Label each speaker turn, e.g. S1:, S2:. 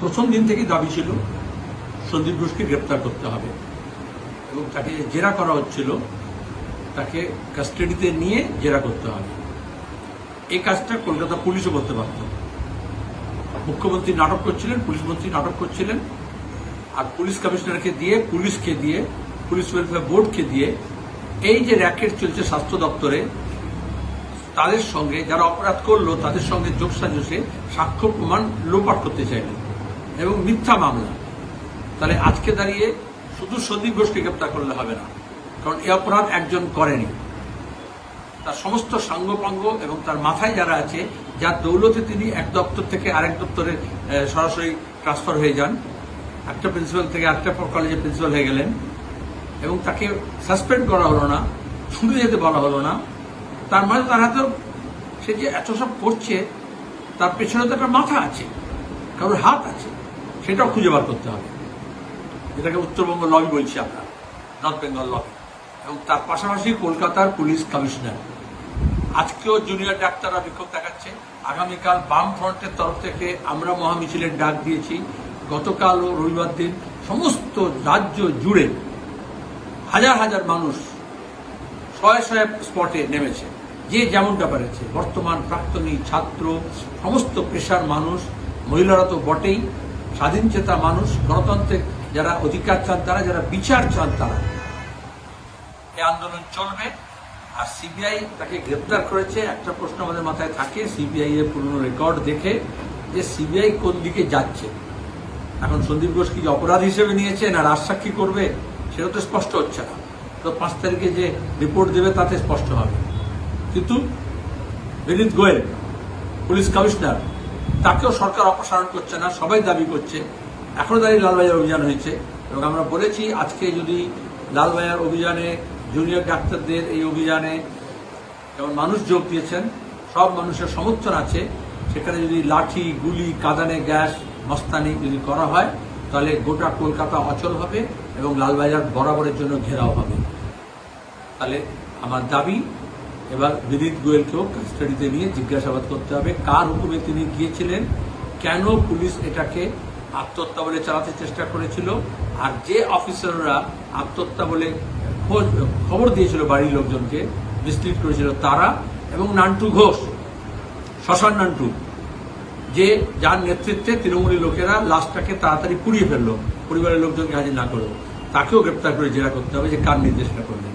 S1: প্রথম দিন থেকে দাবি ছিল সন্দীপ ঘোষকে গ্রেপ্তার করতে হবে এবং তাকে জেরা করা হচ্ছিল, তাকে কাস্টাডিতে নিয়ে জেরা করতে হবে। এই কাজটা কলকাতা পুলিশও করতে পারত। মুখ্যমন্ত্রী নাটক করছিলেন, পুলিশ মন্ত্রী নাটক করছিলেন, আর পুলিশ কমিশনারকে দিয়ে, পুলিশকে দিয়ে, পুলিশ ওয়েলফেয়ার বোর্ডকে দিয়ে এই যে র্যাকেট চলছে স্বাস্থ্য দপ্তরে, তাদের সঙ্গে যারা অপরাধ করলো তাদের সঙ্গে যোগসাজশে সাক্ষ্য প্রমাণ লোপাট করতে চাইলেন এবং মিথ্যা মামলা। তাহলে আজকে দাঁড়িয়ে শুধু সন্দীপ ঘোষকে গ্রেপ্তার করলে হবে না, কারণ এই অপরাধ একজন করেনি, তার সমস্ত সাঙ্গপাঙ্গ এবং তার মাথায় যারা আছে, যার দৌলতে তিনি এক দপ্তর থেকে আরেক দপ্তরে সরাসরি ট্রান্সফার হয়ে যান, একটা প্রিন্সিপাল থেকে আরেকটা কলেজের প্রিন্সিপাল হয়ে গেলেন এবং তাকে সাসপেন্ড করা হলো না, ছুটে যেতে বলা হলো না। তার মানে তার হাতেও সে যে এত সব করছে তার পেছনে তো একটা মাথা আছে, কারোর হাত আছে, সেটাও খুঁজে বার করতে হবে। যেটাকে উত্তরবঙ্গ লবি বলছি আমরা, নর্থ বেঙ্গল লবি। এবং তার পাশাপাশি কলকাতার পুলিশ কমিশনার আজকেও জুনিয়র ডাক্তাররা বিক্ষোভ দেখাচ্ছে। আগামীকাল বাম ফ্রন্টের তরফ থেকে আমরা মহামিছিলের ডাক দিয়েছি। গতকাল ও রবিবার দিন সমস্ত রাজ্য জুড়ে হাজার হাজার মানুষ শয়ে শয়ে স্পটে নেমেছে, যে যেমনটা পারেছে। বর্তমান, প্রাক্তনী, ছাত্র, সমস্ত পেশার মানুষ, মহিলারা তো বটেই, স্বাধীনচেতা মানুষ, গণতন্ত্রের যারা অধিকার চান তারা, যারা বিচার চান তারা। এই আন্দোলন চলবে। আর সিবিআই তাকে গ্রেপ্তার করেছে। একটা প্রশ্ন আমাদের মাথায় থাকে সিবিআই এর পুরনো রেকর্ড দেখে, যে সিবিআই কোন দিকে যাচ্ছে। এখন সন্দীপ ঘোষ কি অপরাধ হিসেবে নিয়েছে না রাজসাক্ষী করবে, সেটা তো স্পষ্ট হচ্ছে না। তো 5 তারিখে যে রিপোর্ট দেবে তাতে স্পষ্ট হবে। কিন্তু বিনীত গোয়েল পুলিশ কমিশনার, তাকেও সরকার অপসারণ করছে না, সবাই দাবি করছে। এখনো দাঁড়িয়ে লালবাজার অভিযান হয়েছে এবং আমরা বলেছি আজকে যদি লালবাজার অভিযানে, জুনিয়র ডাক্তারদের এই অভিযানে যেমন মানুষ যোগ দিয়েছেন, সব মানুষের সমর্থন আছে, সেখানে যদি লাঠি, গুলি, কাঁদানে গ্যাস, মস্তানি যদি করা হয় তাহলে গোটা কলকাতা অচল হবে এবং লালবাজার বরাবরের জন্য ঘেরাও হবে। তাহলে আমার দাবি এবার বিনীত গোয়েলকেও কাস্টাডিতে নিয়ে জিজ্ঞাসাবাদ করতে হবে, কার হুকুমে তিনি গিয়েছিলেন, কেন পুলিশ এটাকে আত্মহত্যা বলে চালাতে চেষ্টা করেছিল, আর যে অফিসাররা আত্মহত্যা বলে খবর দিয়েছিল বাড়ির লোকজনকে, মিসলিড করেছিল তারা, এবং নান্টু ঘোষ, শ্মশান নান্টু, যে যার নেতৃত্বে তৃণমূলী লোকেরা লাশটাকে তাড়াতাড়ি পুড়িয়ে ফেললো, পরিবারের লোকজনকে হাজির না করলো, তাকেও গ্রেপ্তার করে জেরা করতে হবে যে কার নির্দেশনা করলেন।